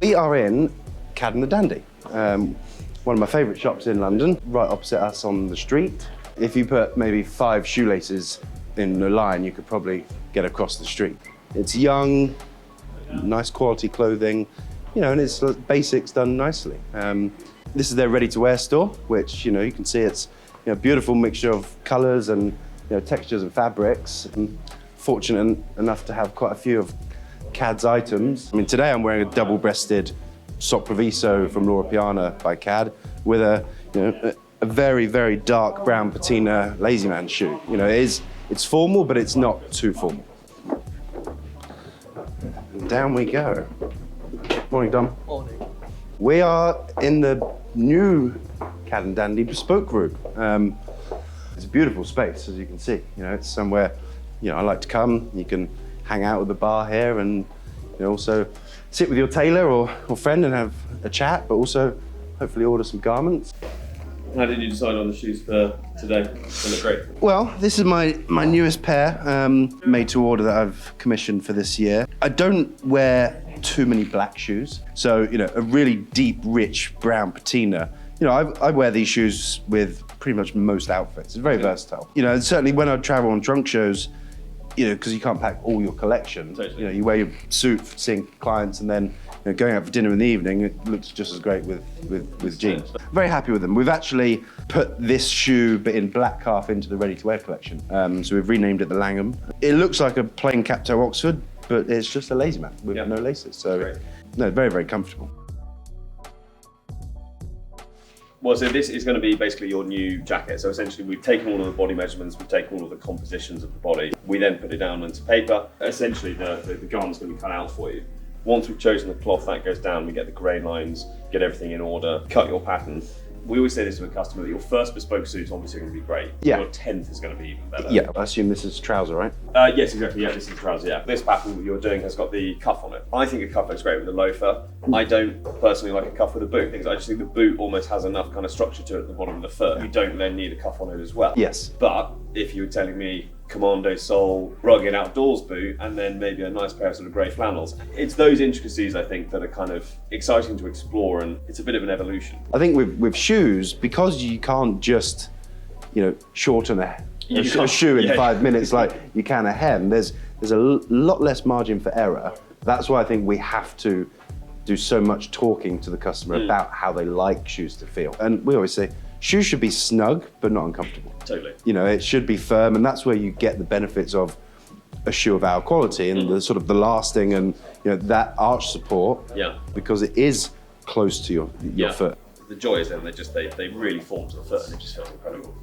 We are in CAD The Dandy, one of my favourite shops in London, right opposite us on the street. If you put maybe 5 shoelaces in a line, you could probably get across the street. It's young, nice quality clothing, you know, and it's basics done nicely. This is their ready-to-wear store, which, you know, you can see it's, you know, beautiful mixture of colours and, you know, textures and fabrics. I'm fortunate enough to have quite a few of CAD's items. I mean, today I'm wearing a double-breasted sock Proviso from Laura Piana by CAD with a, you know, a very, very dark brown patina lazy man shoe. You know, it's formal, but it's not too formal. And down we go. Morning, Dom. Morning. We are in the new CAD Dandy Bespoke room. It's a beautiful space, as you can see. You know, it's somewhere, you know, I like to come. You can hang out with the bar here and, you know, also sit with your tailor or friend and have a chat, but also hopefully order some garments. How did you decide on the shoes for today? They look great. Well, this is my newest pair, made to order that I've commissioned for this year. I don't wear too many black shoes. So, you know, a really deep, rich brown patina. You know, I wear these shoes with pretty much most outfits. It's very versatile. You know, and certainly when I travel on trunk shows, you know, because you can't pack all your collection. Totally. You know, you wear your suit for seeing clients and then, you know, going out for dinner in the evening, it looks just as great with jeans. Very happy with them. We've actually put this shoe, but in black calf, into the ready-to-wear collection. So we've renamed it the Langham. It looks like a plain cap-toe Oxford, but it's just a lazy man with no laces. So, no, very, very comfortable. Well, so this is going to be basically your new jacket. So essentially we've taken all of the body measurements, we've taken all of the compositions of the body. We then put it down onto paper. Essentially the garment's going to be cut out for you. Once we've chosen the cloth, that goes down, we get the grey lines, get everything in order, cut your pattern. We always say this to a customer, that your first bespoke suit is obviously going to be great. Yeah. Your 10th is going to be even better. Yeah, I assume this is trouser, right? Yes, exactly. Yeah, this is trouser. Yeah, this pattern that you're doing has got the cuff on it. I think a cuff looks great with a loafer. I don't personally like a cuff with a boot. I just think the boot almost has enough kind of structure to it at the bottom of the foot. You don't then need a cuff on it as well. Yes. But if you were telling me commando sole, rugged outdoors boot, and then maybe a nice pair of sort of grey flannels, it's those intricacies I think that are kind of exciting to explore, and it's a bit of an evolution. I think with shoes, because you can't just, you know, shorten a shoe in 5 minutes like you can a hem, there's a lot less margin for error. That's why I think we have to do so much talking to the customer about how they like shoes to feel. And we always say, shoes should be snug, but not uncomfortable. Totally. You know, it should be firm, and that's where you get the benefits of a shoe of our quality and the sort of the lasting and, you know, that arch support. Yeah. Because it is close to your foot. The joy is then they really form to the foot and it just feels incredible.